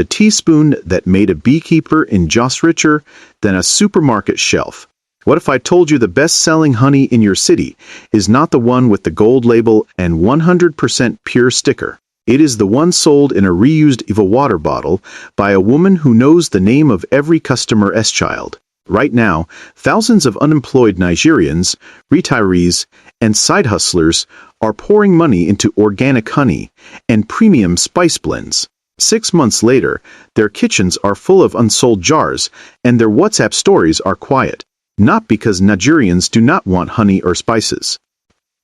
The teaspoon that made a beekeeper in Joss richer than a supermarket shelf. What if I told you the best-selling honey in your city is not the one with the gold label and 100% pure sticker? It is the one sold in a reused Eva water bottle by a woman who knows the name of every customer's child. Right now, thousands of unemployed Nigerians, retirees, and side hustlers are pouring money into organic honey and premium spice blends. 6 months later, their kitchens are full of unsold jars and their WhatsApp stories are quiet. Not because Nigerians do not want honey or spices,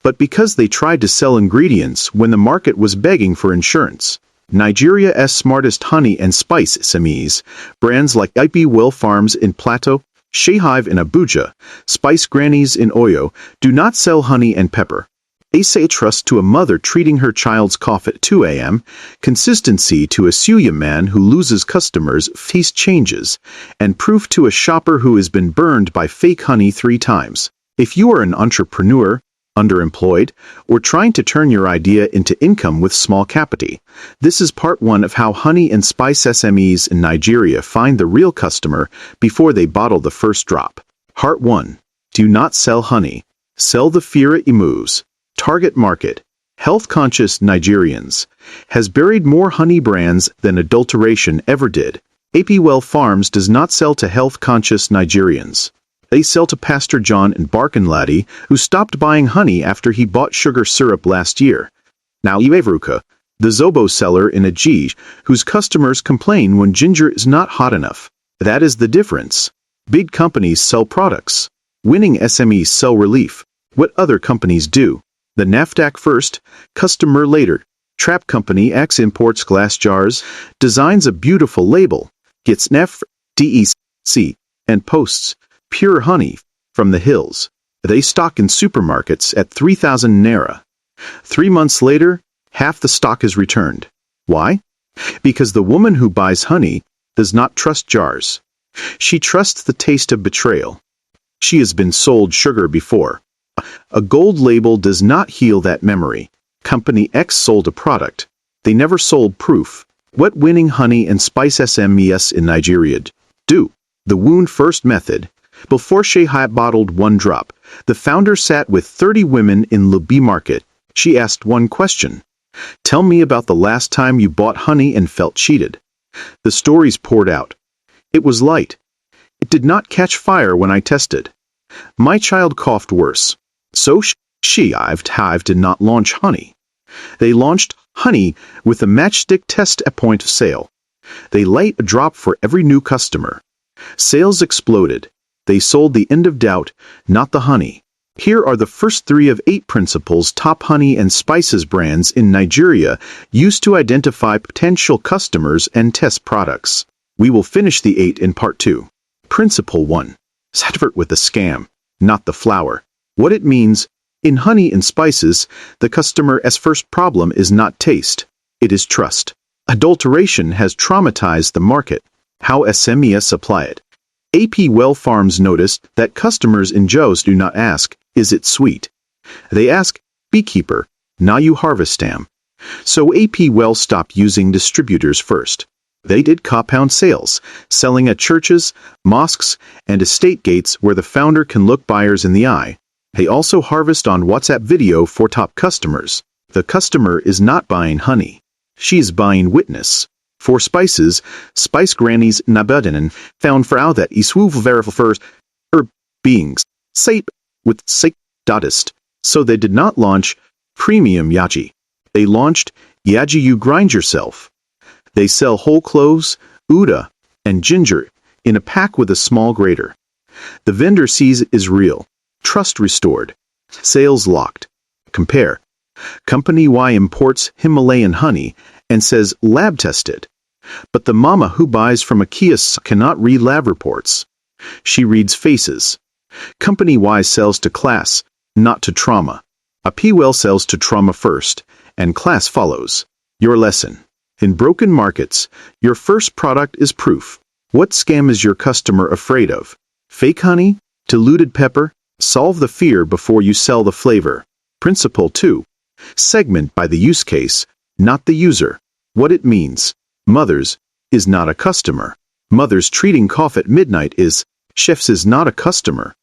but because they tried to sell ingredients when the market was begging for insurance. Nigeria's smartest honey and spice SMEs, brands like IP Well Farms in Plateau, Shehive in Abuja, Spice Grannies in Oyo, do not sell honey and pepper. They say trust to a mother treating her child's cough at 2 a.m., consistency to a Suya man who loses customers' feast changes, and proof to a shopper who has been burned by fake honey 3 times. If you are an entrepreneur, underemployed, or trying to turn your idea into income with small capital, this is part 1 of how honey and spice SMEs in Nigeria find the real customer before they bottle the first drop. Part 1. Do not sell honey. Sell the fear it moves. Target market, health-conscious Nigerians, has buried more honey brands than adulteration ever did. AP Well Farms does not sell to health-conscious Nigerians. They sell to Pastor John in Barkinladi, who stopped buying honey after he bought sugar syrup last year. Now Iweruka, the Zobo seller in Ajij, whose customers complain when ginger is not hot enough. That is the difference. Big companies sell products. Winning SMEs sell relief. What other companies do? The NAFDAC first, customer later. Trap Company X imports glass jars, designs a beautiful label, gets NEF, DEC, and posts pure honey from the hills. They stock in supermarkets at 3,000 naira. 3 months later, half the stock is returned. Why? Because the woman who buys honey does not trust jars. She trusts the taste of betrayal. She has been sold sugar before. A gold label does not heal that memory. Company X sold a product. They never sold proof. What winning honey and spice SMEs in Nigeria do? The wound first method. Before Shehive bottled 1 drop, the founder sat with 30 women in Lubi market. She asked 1 question. Tell me about the last time you bought honey and felt cheated. The stories poured out. It was light. It did not catch fire when I tested. My child coughed worse. So Shehive did not launch honey. They launched honey with a matchstick test at point of sale. They light a drop for every new customer. Sales exploded. They sold the end of doubt, not the honey. Here are the first 3 of 8 principles top honey and spices brands in Nigeria use to identify potential customers and test products. We will finish the 8 in part 2. Principle 1. Advert with the scam, not the flower. What it means, in honey and spices, the customer's first problem is not taste, it is trust. Adulteration has traumatized the market. How SMEs apply it. AP Well Farms noticed that customers in Jos do not ask, is it sweet? They ask, beekeeper, now you harvest am. So AP Well stopped using distributors first. They did compound sales, selling at churches, mosques, and estate gates where the founder can look buyers in the eye. They also harvest on WhatsApp video for top customers. The customer is not buying honey. She is buying witness. For spices, Spice Grannies Nabedanen found Frau that iswu verifers beings sape with sake dotist. So they did not launch premium yaji. They launched yaji you grind yourself. They sell whole cloves, uda, and ginger in a pack with a small grater. The vendor sees it is real. Trust restored. Sales locked. Compare. Company Y imports Himalayan honey and says lab tested. But the mama who buys from a kiosk cannot read lab reports. She reads faces. Company Y sells to class, not to trauma. A P-Well sells to trauma first, and class follows. Your lesson. In broken markets, your first product is proof. What scam is your customer afraid of? Fake honey? Diluted pepper? Solve the fear before you sell the flavor. Principle 2. Segment by the use case, not the user. What it means. Mothers, is not a customer. Mothers treating cough at midnight is, chefs is not a customer.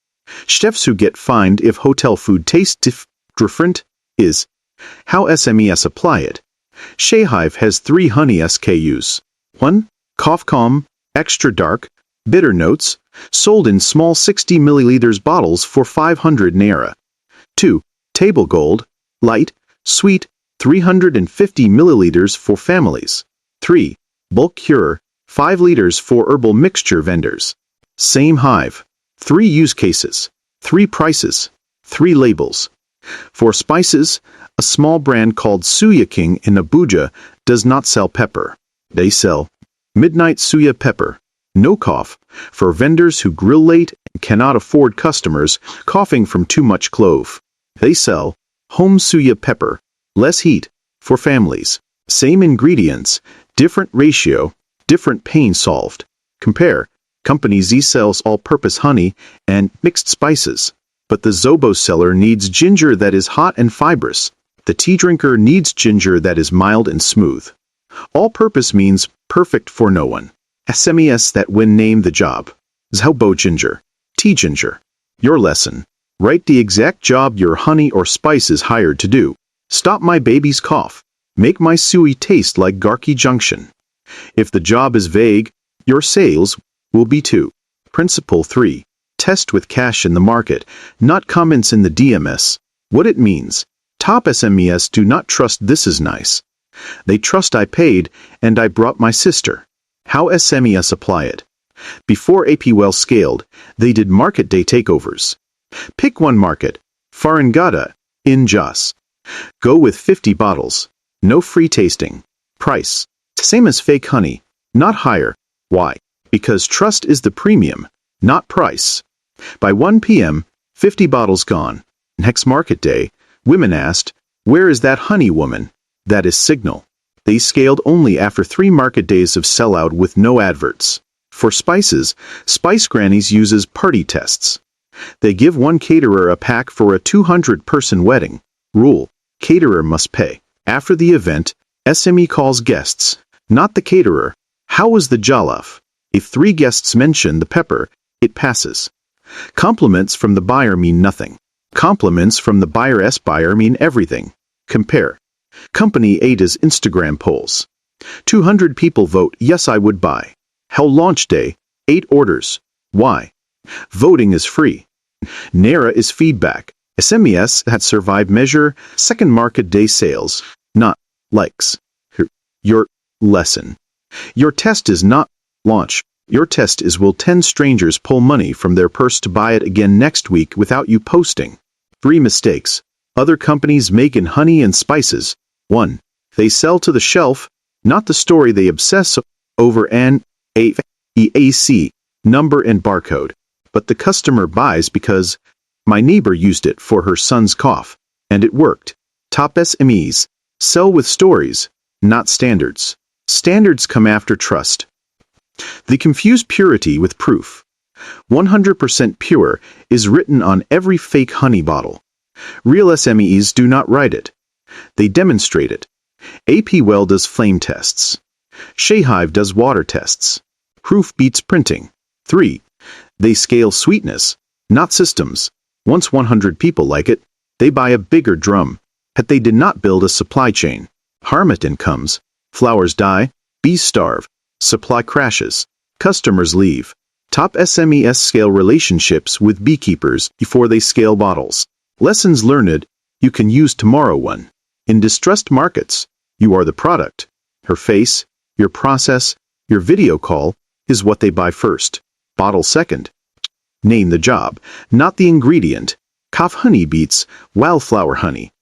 Chefs who get fined if hotel food tastes different is, how SMEs apply it. SPICES has 3 honey SKUs. 1. Cough Calm, Extra Dark, Bitter Notes, sold in small 60 milliliters bottles for 500 naira. 2. Table Gold, Light, Sweet, 350 milliliters for families. 3. Bulk Cure, 5 liters for herbal mixture vendors. Same hive. 3 use cases, 3 prices, 3 labels. For spices, a small brand called Suya King in Abuja does not sell pepper. They sell Midnight Suya Pepper, no cough, for vendors who grill late and cannot afford customers coughing from too much clove. They sell Home Suya Pepper, less heat, for families. Same ingredients, different ratio, different pain solved. Compare. Company Z sells all-purpose honey and mixed spices. But the Zobo seller needs ginger that is hot and fibrous. The tea drinker needs ginger that is mild and smooth. All-purpose means perfect for no one. SMEs that when name the job. Zobo ginger. Tea ginger. Your lesson. Write the exact job your honey or spice is hired to do. Stop my baby's cough. Make my suey taste like Garki Junction. If the job is vague, your sales will be too. Principle 3. Test with cash in the market, not comments in the DMS. What it means. Top SMEs do not trust this is nice. They trust I paid and I brought my sister. How SMEs apply it. Before AP well scaled, they did market day takeovers. Pick one market, Farangada, in Jos. Go with 50 bottles. No free tasting. Price. Same as fake honey, not higher. Why? Because trust is the premium, not price. By 1 p.m., 50 bottles gone. Next market day, women asked, where is that honey woman? That is signal. They scaled only after 3 market days of sellout with no adverts. For spices, Spice Grannies uses party tests. They give one caterer a pack for a 200-person wedding. Rule: caterer must pay. After the event, SME calls guests, not the caterer. How was the jollof? If 3 guests mention the pepper, it passes. Compliments from the buyer mean nothing. Compliments from the buyer's buyer mean everything. Compare. Company Ada's Instagram polls. 200 people vote yes I would buy. Hell launch day, 8 orders. Why? Voting is free. Naira is feedback. SMEs that survive measure second market day sales, not likes. Your lesson. Your test is not launch. Your test is will 10 strangers pull money from their purse to buy it again next week without you posting. 3 mistakes other companies make in honey and spices. 1. They sell to the shelf, not the story. They obsess over an EAC number and barcode. But the customer buys because my neighbor used it for her son's cough, and it worked. Top SMEs sell with stories, not standards. Standards come after trust. They confuse purity with proof. 100% pure is written on every fake honey bottle. Real SMEs do not write it. They demonstrate it. AP Well does flame tests. SPICES does water tests. Proof beats printing. 3. They scale sweetness, not systems. Once 100 people like it, they buy a bigger drum. But they did not build a supply chain. Harmattan comes, flowers die, bees starve, supply crashes, customers leave. Top SMEs scale relationships with beekeepers before they scale bottles. Lessons learned, you can use tomorrow one. In distressed markets, you are the product. Her face, your process, your video call is what they buy first. Bottle second. Name the job, not the ingredient. Cough honey beats wildflower honey.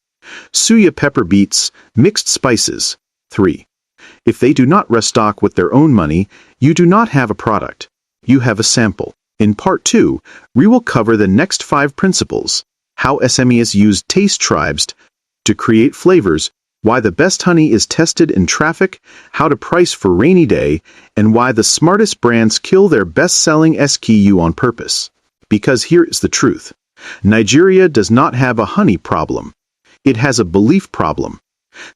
Suya pepper beats mixed spices. 3. If they do not restock with their own money, you do not have a product. You have a sample. In part 2, we will cover the next 5 principles. How SMEs use taste tribes to create flavors, why the best honey is tested in traffic, how to price for rainy day, and why the smartest brands kill their best-selling SKU on purpose. Because here is the truth. Nigeria does not have a honey problem. It has a belief problem.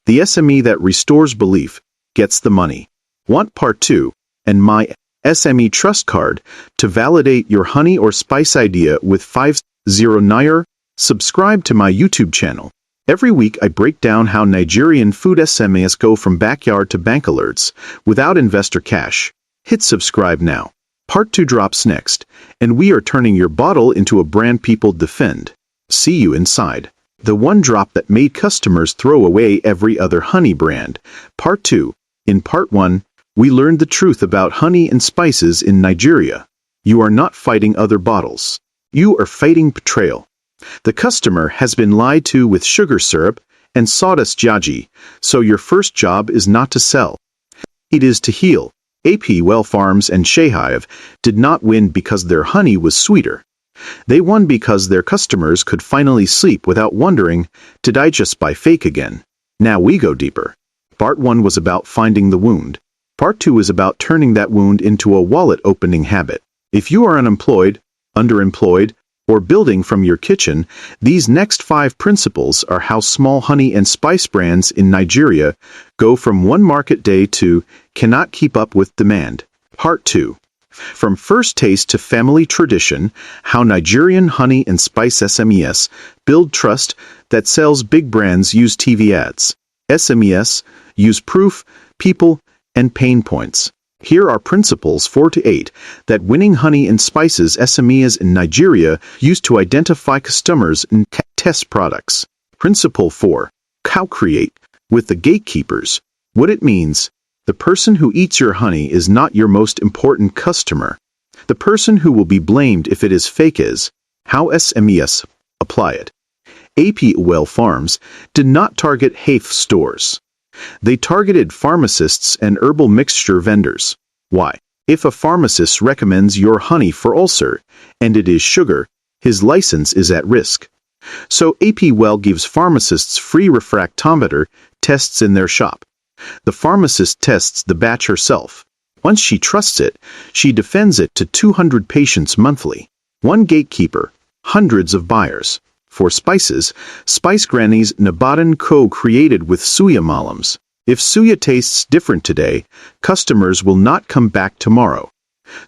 The SME that restores belief gets the money. Want part 2? and my SME Trust Card to validate your honey or spice idea with 50 Naira. Subscribe to my YouTube channel. Every week I break down how Nigerian food SMEs go from backyard to bank alerts without investor cash. Hit subscribe now. Part 2 drops next, and we are turning your bottle into a brand people defend. See you inside. The one drop that made customers throw away every other honey brand. Part 2. In Part 1, we learned the truth about honey and spices in Nigeria. You are not fighting other bottles. You are fighting betrayal. The customer has been lied to with sugar syrup and sawdust jaji, so your first job is not to sell. It is to heal. AP Well Farms and SPICES did not win because their honey was sweeter. They won because their customers could finally sleep without wondering, did I just buy fake again? Now we go deeper. Part 1 was about finding the wound. Part 2 is about turning that wound into a wallet-opening habit. If you are unemployed, underemployed, or building from your kitchen, these next 5 principles are how small honey and spice brands in Nigeria go from one market day to cannot keep up with demand. Part 2. From first taste to family tradition, how Nigerian honey and spice SMEs build trust that sells big brands use TV ads. SMEs use proof, people, and pain points. Here are principles 4 to 8 that winning honey and spices SMEs in Nigeria use to identify customers and test products. Principle 4. Co-create with the gatekeepers. What it means: the person who eats your honey is not your most important customer. The person who will be blamed if it is fake is how SMEs apply it. AP Well Farms did not target HAFE stores. They targeted pharmacists and herbal mixture vendors. Why? If a pharmacist recommends your honey for ulcer, and it is sugar, his license is at risk. So AP Well gives pharmacists free refractometer tests in their shop. The pharmacist tests the batch herself. Once she trusts it, she defends it to 200 patients monthly. One gatekeeper, hundreds of buyers. For spices, Spice Granny's Nabadan co-created with suya malams. If suya tastes different today, customers will not come back tomorrow.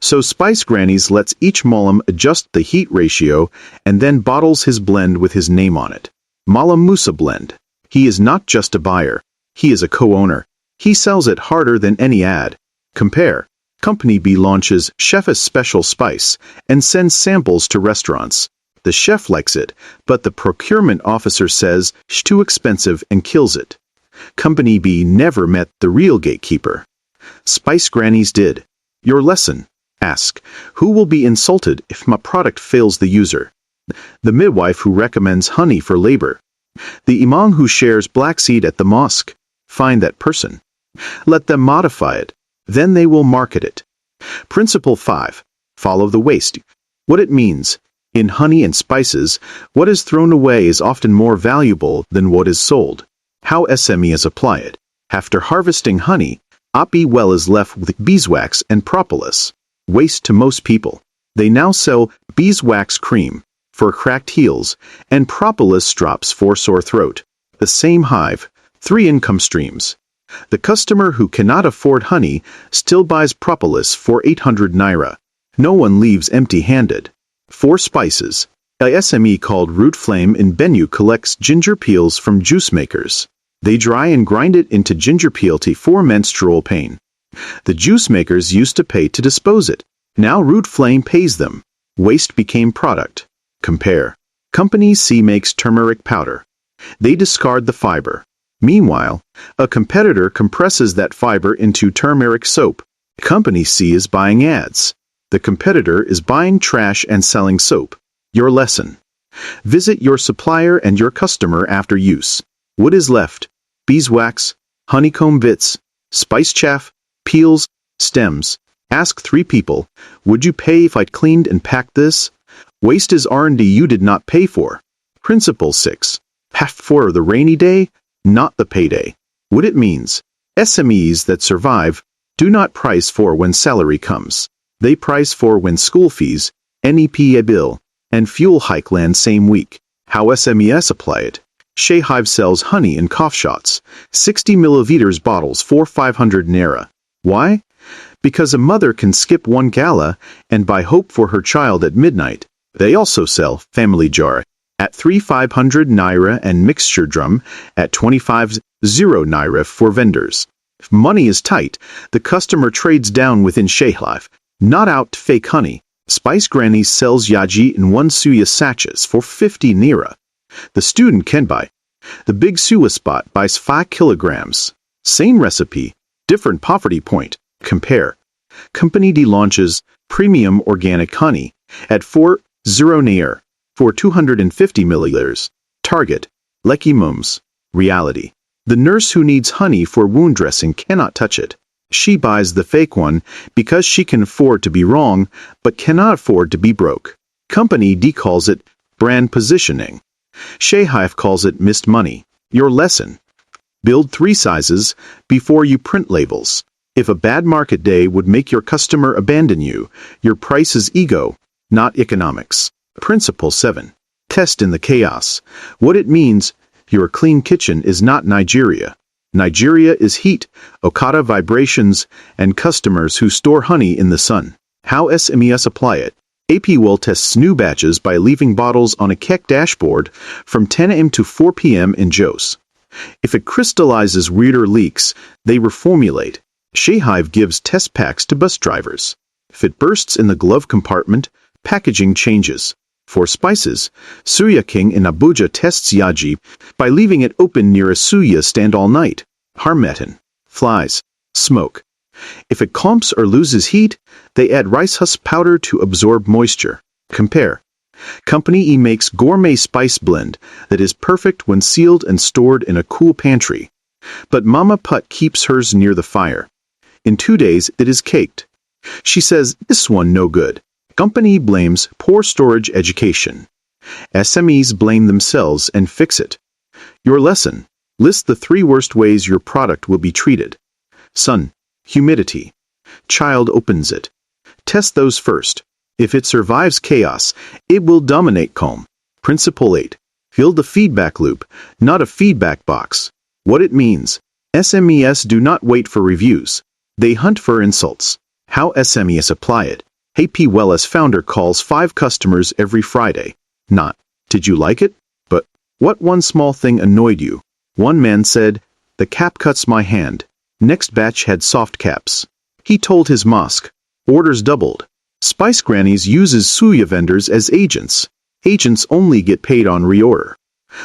So Spice Granny's lets each malam adjust the heat ratio and then bottles his blend with his name on it. Malam Musa Blend. He is not just a buyer. He is a co-owner. He sells it harder than any ad. Compare. Company B launches Chef's Special Spice and sends samples to restaurants. The chef likes it, but the procurement officer says it's too expensive and kills it. Company B never met the real gatekeeper. Spice Grannies did. Your lesson. Ask, who will be insulted if my product fails the user? The midwife who recommends honey for labor. The imam who shares black seed at the mosque. Find that person. Let them modify it. Then they will market it. Principle 5. Follow the waste. What it means. In honey and spices, what is thrown away is often more valuable than what is sold. How SMEs apply it. After harvesting honey, AP Well is left with beeswax and propolis. Waste to most people. They now sell beeswax cream for cracked heels and propolis drops for sore throat. The same hive, 3 income streams. The customer who cannot afford honey still buys propolis for 800 naira. No one leaves empty-handed. 4 spices. A SME called Root Flame in Benue collects ginger peels from juice makers. They dry and grind it into ginger peel tea for menstrual pain. The juice makers used to pay to dispose it. Now Root Flame pays them. Waste became product. Compare. Company C makes turmeric powder. They discard the fiber. Meanwhile, a competitor compresses that fiber into turmeric soap. Company C is buying ads. The competitor is buying trash and selling soap. Your lesson. Visit your supplier and your customer after use. What is left? Beeswax, honeycomb bits, spice chaff, peels, stems. Ask 3 people, would you pay if I cleaned and packed this? Waste is R&D you did not pay for. Principle 6. Have for the rainy day, not the payday. What it means. SMEs that survive do not price for when salary comes. They price for when school fees, NEPA bill, and fuel hike land same week. How SMEs apply it. Shea Hive sells honey in cough shots, 60 milliliters bottles for 500 naira. Why? Because a mother can skip one gala and buy hope for her child at midnight. They also sell family jar at 3,500 naira and mixture drum at 25,000 naira for vendors. If money is tight, the customer trades down within SPICES, not out to fake honey. Spice Granny sells yaji in 1 suya sachets for 50 naira. The student can buy. The big suya spot buys 5 kilograms. Same recipe, different poverty point. Compare. Company D launches premium organic honey at 40 naira for 250 milliliters. Target. Lekki Mums. Reality. The nurse who needs honey for wound dressing cannot touch it. She buys the fake one because she can afford to be wrong but cannot afford to be broke. Company D calls it brand positioning. SPICES calls it missed money. Your lesson. Build 3 sizes before you print labels. If a bad market day would make your customer abandon you, your price is ego, not economics. Principle 7. Test in the chaos. What it means, your clean kitchen is not Nigeria. Nigeria is heat, Okada vibrations, and customers who store honey in the sun. How SMEs apply it. AP will tests new batches by leaving bottles on a KEK dashboard from 10 a.m. to 4 p.m. in Jos. If it crystallizes weird or leaks, they reformulate. SPICES gives test packs to bus drivers. If it bursts in the glove compartment, packaging changes. For spices, Suya King in Abuja tests yaji by leaving it open near a suya stand all night. Harmattan. Flies. Smoke. If it clumps or loses heat, they add rice husk powder to absorb moisture. Compare. Company E makes gourmet spice blend that is perfect when sealed and stored in a cool pantry. But Mama Put keeps hers near the fire. In 2 days it is caked. She says, this one no good. Company blames poor storage education. SMEs blame themselves and fix it. Your lesson. List the 3 worst ways your product will be treated. Sun. Humidity. Child opens it. Test those first. If it survives chaos, it will dominate calm. Principle 8. Fill the feedback loop, not a feedback box. What it means. SMEs do not wait for reviews. They hunt for insults. How SMEs apply it. AP Well's founder calls 5 customers every Friday. Not, did you like it? But, what one small thing annoyed you? One man said, the cap cuts my hand. Next batch had soft caps. He told his mosque. Orders doubled. Spice Grannies uses suya vendors as agents. Agents only get paid on reorder.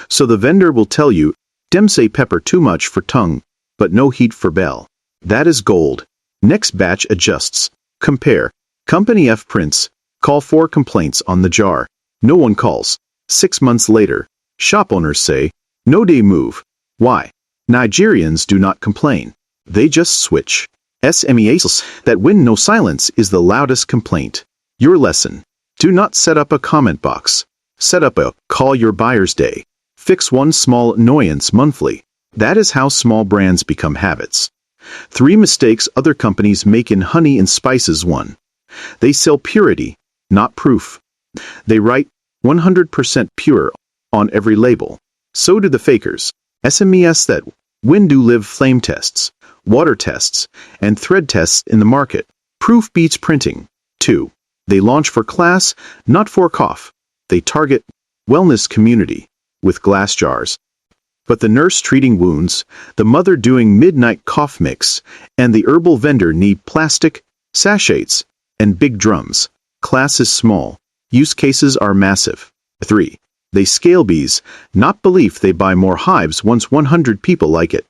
So the vendor will tell you, dem say pepper too much for tongue, but no heat for bell. That is gold. Next batch adjusts. Compare. Company F prints. Call 4 complaints on the jar. No one calls. 6 months later. Shop owners say, no day move. Why? Nigerians do not complain. They just switch. SMEs that win no silence is the loudest complaint. Your lesson. Do not set up a comment box. Set up a call your buyers day. Fix one small annoyance monthly. That is how small brands become habits. 3 mistakes other companies make in honey and spices. 1. They sell purity, not proof. They write 100% pure on every label. So do the fakers. SMEs that win do live flame tests, water tests, and thread tests in the market. Proof beats printing. 2. They launch for class, not for cough. They target wellness community with glass jars. But the nurse treating wounds, the mother doing midnight cough mix, and the herbal vendor need plastic, sachets, and big drums. Class is small. Use cases are massive. 3. They scale bees, not belief they buy more hives once 100 people like it.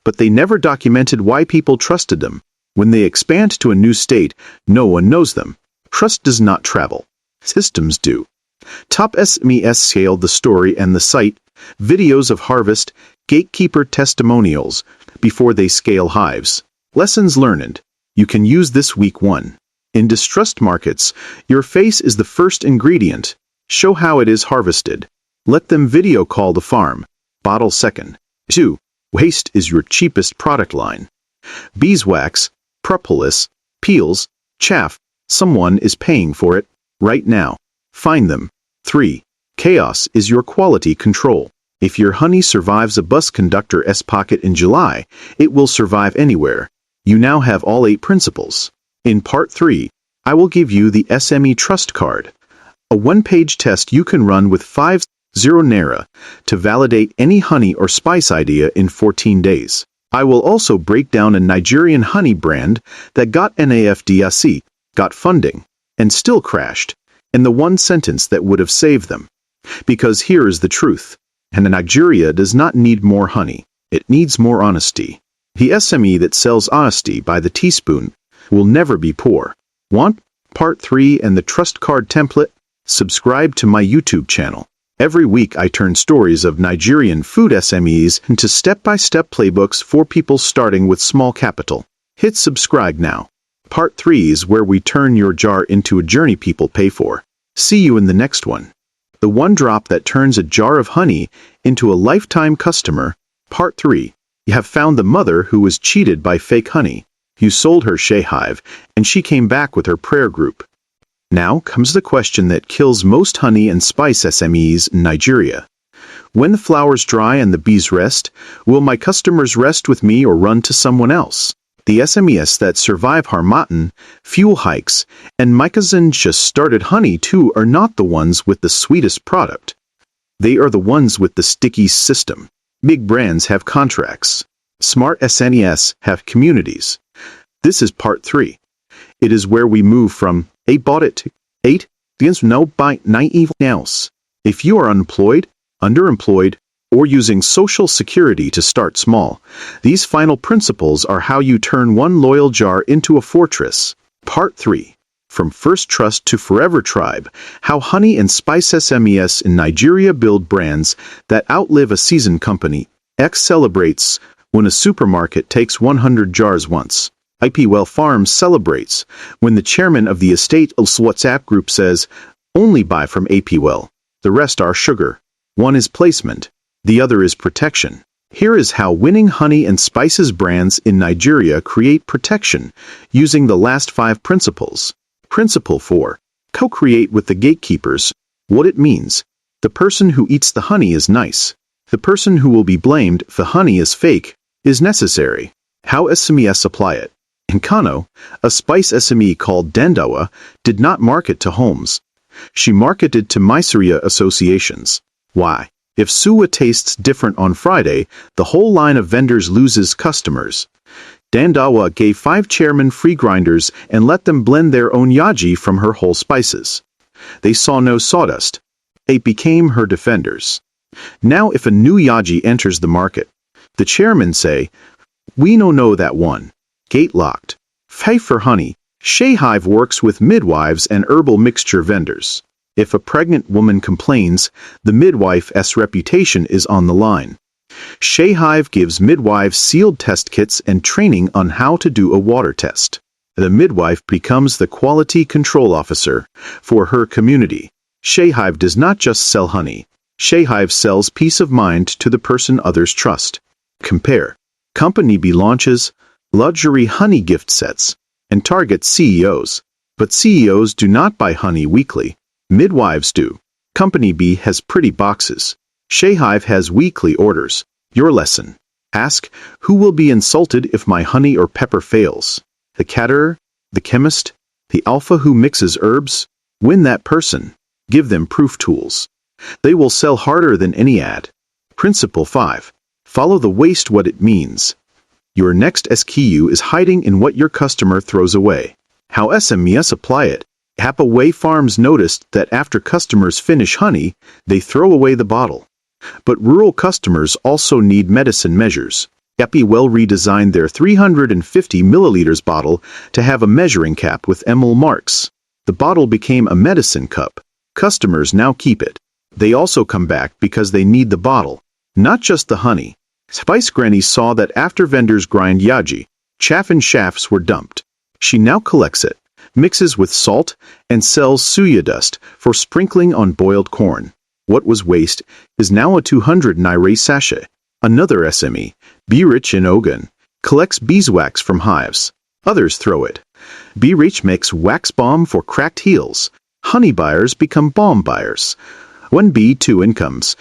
But they never documented why people trusted them. When they expand to a new state, no one knows them. Trust does not travel. Systems do. Top SMEs scaled the story and the site, videos of harvest, gatekeeper testimonials, before they scale hives. Lessons learned. You can use this week. 1. In distressed markets, your face is the first ingredient. Show how it is harvested. Let them video call the farm. Bottle second. 2. Waste is your cheapest product line. Beeswax, propolis, peels, chaff. Someone is paying for it right now. Find them. 3. Chaos is your quality control. If your honey survives a bus conductor's pocket in July, it will survive anywhere. You now have all 8 principles. In Part 3, I will give you the SME Trust Card, a one-page test you can run with 50 Naira to validate any honey or spice idea in 14 days. I will also break down a Nigerian honey brand that got NAFDIC, got funding, and still crashed, and the one sentence that would have saved them. Because here is the truth, and Nigeria does not need more honey, it needs more honesty. The SME that sells honesty by the teaspoon will never be poor. Want Part 3 and the Trust Card template? Subscribe to my YouTube channel. Every week I turn stories of Nigerian food SMEs into step-by-step playbooks for people starting with small capital. Hit subscribe now. Part 3 is where we turn your jar into a journey people pay for. See you in the next one. The one drop that turns a jar of honey into a lifetime customer. Part 3. You have found the mother who was cheated by fake honey. You sold her Shea Hive, and she came back with her prayer group. Now comes the question that kills most honey and spice SMEs in Nigeria. When the flowers dry and the bees rest, will my customers rest with me or run to someone else? The SMEs that survive Harmattan, fuel hikes, and Micazin just started honey too are not the ones with the sweetest product. They are the ones with the sticky system. Big brands have contracts. Smart SNES have communities. This is Part 3. It is where we move from "I bought it" to 8 begins no by naive else. If you are unemployed, underemployed, or using Social Security to start small, these final principles are how you turn one loyal jar into a fortress. Part 3. From First Trust to Forever Tribe, how honey and spice SMEs in Nigeria build brands that outlive a seasoned company. X celebrates when a supermarket takes 100 jars once. IPWell Farms celebrates when the chairman of the estate's WhatsApp group says, "Only buy from APWell. The rest are sugar." One is placement, the other is protection. Here is how winning honey and spices brands in Nigeria create protection using the last 5 principles. Principle 4. Co-create with the gatekeepers. What it means. The person who eats the honey is nice. The person who will be blamed if the honey is fake is necessary. How SMEs apply it. In Kano, a spice SME called Dandawa did not market to homes. She marketed to Miseria associations. Why? If suwa tastes different on Friday, the whole line of vendors loses customers. Dandawa gave 5 chairmen free grinders and let them blend their own yaji from her whole spices. They saw no sawdust. They became her defenders. Now if a new yaji enters the market, the chairmen say, "We no know that one. Gate locked." Pay for honey. Shea Hive works with midwives and herbal mixture vendors. If a pregnant woman complains, the midwife's reputation is on the line. Shea Hive gives midwives sealed test kits and training on how to do a water test. The midwife becomes the quality control officer for her community. Shea Hive does not just sell honey. Shea Hive sells peace of mind to the person others trust. Compare. Company B launches luxury honey gift sets and targets CEOs. But CEOs do not buy honey weekly. Midwives do. Company B has pretty boxes. Shea Hive has weekly orders. Your lesson. Ask, who will be insulted if my honey or pepper fails? The caterer? The chemist? The alpha who mixes herbs? Win that person. Give them proof tools. They will sell harder than any ad. Principle 5. Follow the waste what it means. Your next SKU is hiding in what your customer throws away. How SMEs apply it. Happaway Farms noticed that after customers finish honey, they throw away the bottle. But rural customers also need medicine measures. Happywell redesigned their 350 milliliters bottle to have a measuring cap with ml marks. The bottle became a medicine cup. Customers now keep it. They also come back because they need the bottle, not just the honey. Spice Granny saw that after vendors grind yaji, chaff and shafts were dumped. She now collects it, mixes with salt, and sells suya dust for sprinkling on boiled corn. What was waste is now a 200 naira sachet. Another SME, Be Rich in Ogun, collects beeswax from hives. Others throw it. Be Rich makes wax balm for cracked heels. Honey buyers become balm buyers. One B, 2 incomes.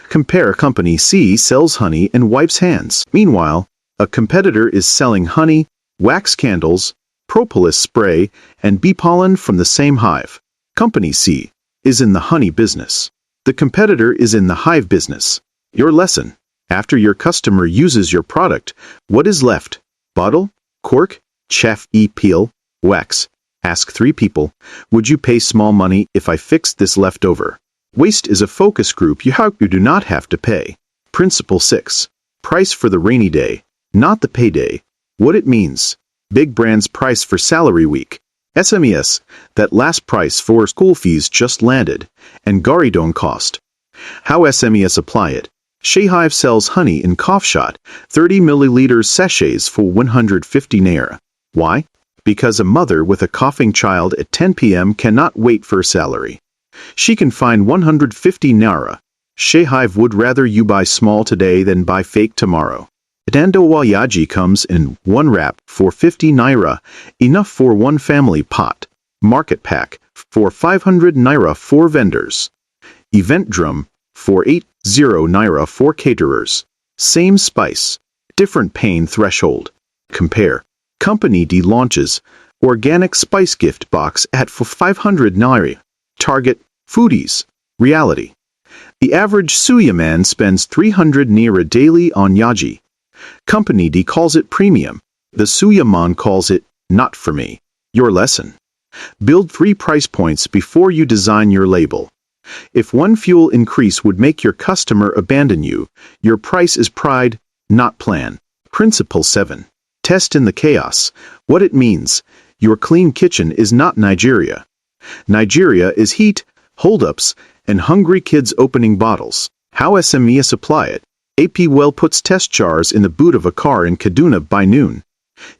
Compare company C sells honey and wipes hands. Meanwhile, a competitor is selling honey, wax candles, propolis spray, and bee pollen from the same hive. Company C is in the honey business. The competitor is in the hive business. Your lesson: after your customer uses your product, what is left? Bottle, cork, chaff, peel, wax. Ask 3 people, would you pay small money if I fixed this leftover? Waste is a focus group you do not have to pay. Principle 6. Price for the rainy day, not the payday. What it means: big brands price for salary week. SMEs, that last price for school fees just landed, and Garidon cost. How SMEs apply it. Hive sells honey in cough shot, 30 milliliters sachets for 150 naira. Why? Because a mother with a coughing child at 10 p.m. cannot wait for a salary. She can find 150 naira. Hive would rather you buy small today than buy fake tomorrow. Dandowa yaji comes in 1 wrap for 50 naira, enough for 1 family pot. Market pack for 500 naira for vendors. Event drum for 80 naira for caterers. Same spice, different pain threshold. Compare. Company D launches organic spice gift box at for 500 naira. Target foodies. Reality: the average Suya man spends 300 naira daily on yaji. Company D calls it premium. The Suya man calls it not for me. Your lesson: build 3 price points before you design your label. If one fuel increase would make your customer abandon you, your price is pride, not plan. Principle 7. Test in the chaos. What it means: your clean kitchen is not Nigeria. Nigeria is heat, holdups, and hungry kids opening bottles. How SMEs apply it. AP Well puts test jars in the boot of a car in Kaduna by noon.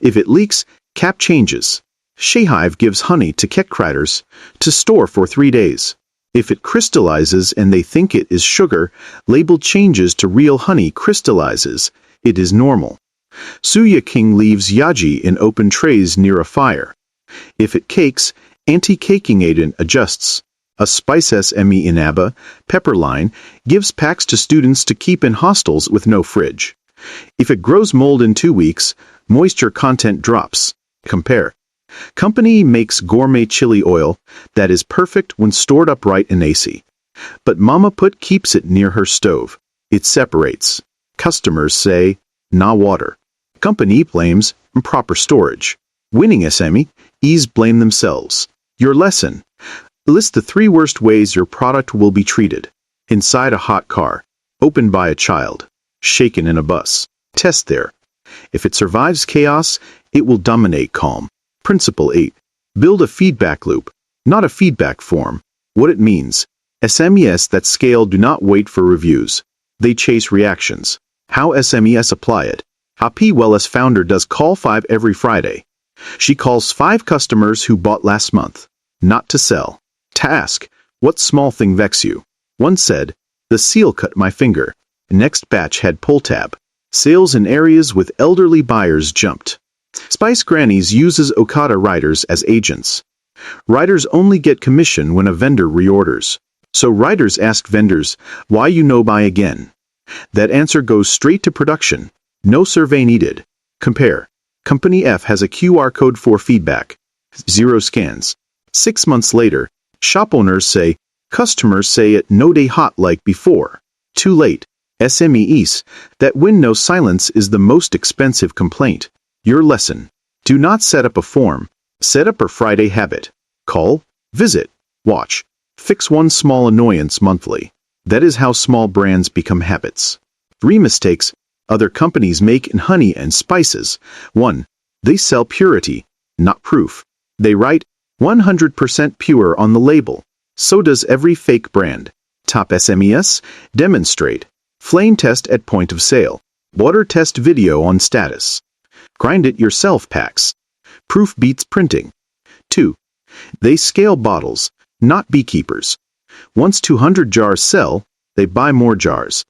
If it leaks, cap changes. Hive gives honey to kekriders to store for 3 days. If it crystallizes and they think it is sugar, label changes to real honey crystallizes. It is normal. Suya King leaves yaji in open trays near a fire. If it cakes, anti-caking agent adjusts. A SPICES ME in ABBA, Pepperline, gives packs to students to keep in hostels with no fridge. If it grows mold in 2 weeks, moisture content drops. Compare. Company makes gourmet chili oil that is perfect when stored upright in AC. But Mama Put keeps it near her stove. It separates. Customers say, "Nah water." Company blames improper storage. Winning SMEs blame themselves. Your lesson: list the 3 worst ways your product will be treated. Inside a hot car, opened by a child, shaken in a bus. Test there. If it survives chaos, it will dominate calm. Principle 8. Build a feedback loop, not a feedback form. What it means: SMEs that scale do not wait for reviews. They chase reactions. How SMEs apply it. AP Well's founder does call 5 every Friday. She calls 5 customers who bought last month. Not to sell. To ask, what small thing vex you? One said, the seal cut my finger. Next batch had pull tab. Sales in areas with elderly buyers jumped. Spice Grannies uses Okada riders as agents. Riders only get commission when a vendor reorders. So riders ask vendors, why you no buy again? That answer goes straight to production. No survey needed. Compare. Company F has a QR code for feedback. 0 scans. 6 months later, shop owners say, customers say it no day hot like before. Too late. SMEs that win no silence is the most expensive complaint. Your lesson: do not set up a form. Set up a Friday habit. Call, visit, watch. Fix one small annoyance monthly. That is how small brands become habits. 3 mistakes other companies make in honey and spices. 1. They sell purity, not proof. They write 100% pure on the label. So does every fake brand. Top SMEs demonstrate. Flame test at point of sale. Water test video on status. Grind it yourself packs. Proof beats printing. 2. They scale bottles, not beekeepers. Once 200 jars sell, they buy more jars.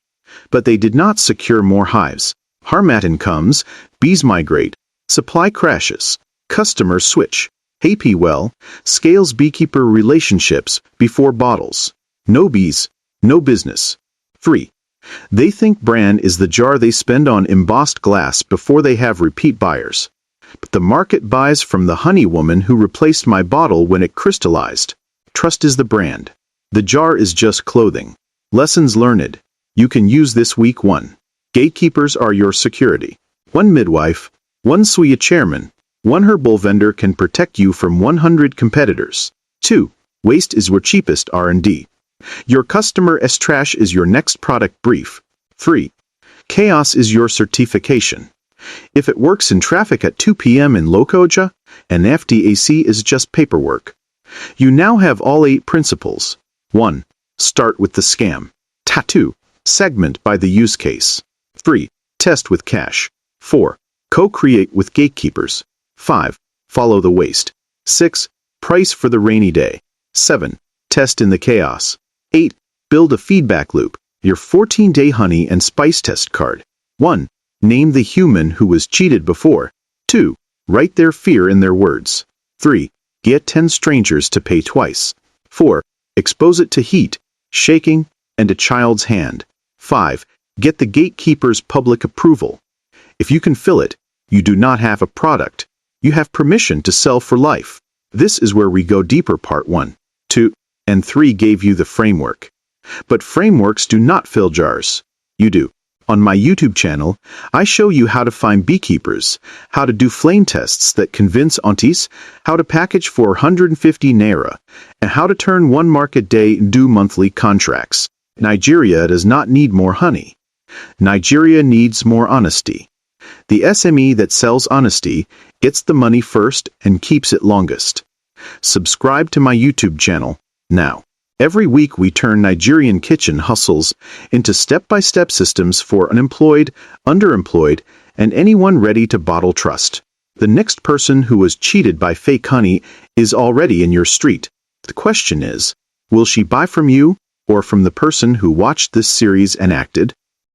But they did not secure more hives. Harmattan comes, bees migrate, supply crashes, customers switch. AP Well scales beekeeper relationships before bottles. No bees, no business. 3. They think brand is the jar they spend on embossed glass before they have repeat buyers. but the market buys from the honey woman who replaced my bottle when it crystallized. Trust is the brand. The jar is just clothing. Lessons learned. You can use this week. 1. Gatekeepers are your security. 1 midwife, 1 suya chairman, 1 herbal vendor can protect you from 100 competitors. 2. Waste is your cheapest R&D. Your customer's trash is your next product brief. 3. Chaos is your certification. If it works in traffic at 2 p.m. in Lokoja, an FDAC is just paperwork. You now have all 8 principles. 1. Start with the scam. 2. Segment by the use case. 3. Test with cash. 4. Co-create with gatekeepers. 5. Follow the waste. 6. Price for the rainy day. 7. Test in the chaos. 8. Build a feedback loop. Your 14-day honey and spice test card. 1. Name the human who was cheated before. 2. Write their fear in their words. 3. Get 10 strangers to pay twice. 4. Expose it to heat, shaking, and a child's hand. 5. Get the gatekeeper's public approval. If you can fill it, you do not have a product. You have permission to sell for life. This is where we go deeper. Part 1, 2, and 3 gave you the framework. But frameworks do not fill jars. You do. On my YouTube channel, I show you how to find beekeepers, how to do flame tests that convince aunties, how to package for 150 naira, and how to turn 1 market day into monthly contracts. Nigeria does not need more honey. Nigeria needs more honesty. The SME that sells honesty gets the money first and keeps it longest. Subscribe to my YouTube channel now. Every week we turn Nigerian kitchen hustles into step-by-step systems for unemployed, underemployed, and anyone ready to bottle trust. The next person who was cheated by fake honey is already in your street. The question is, will she buy from you or from the person who watched this series and acted?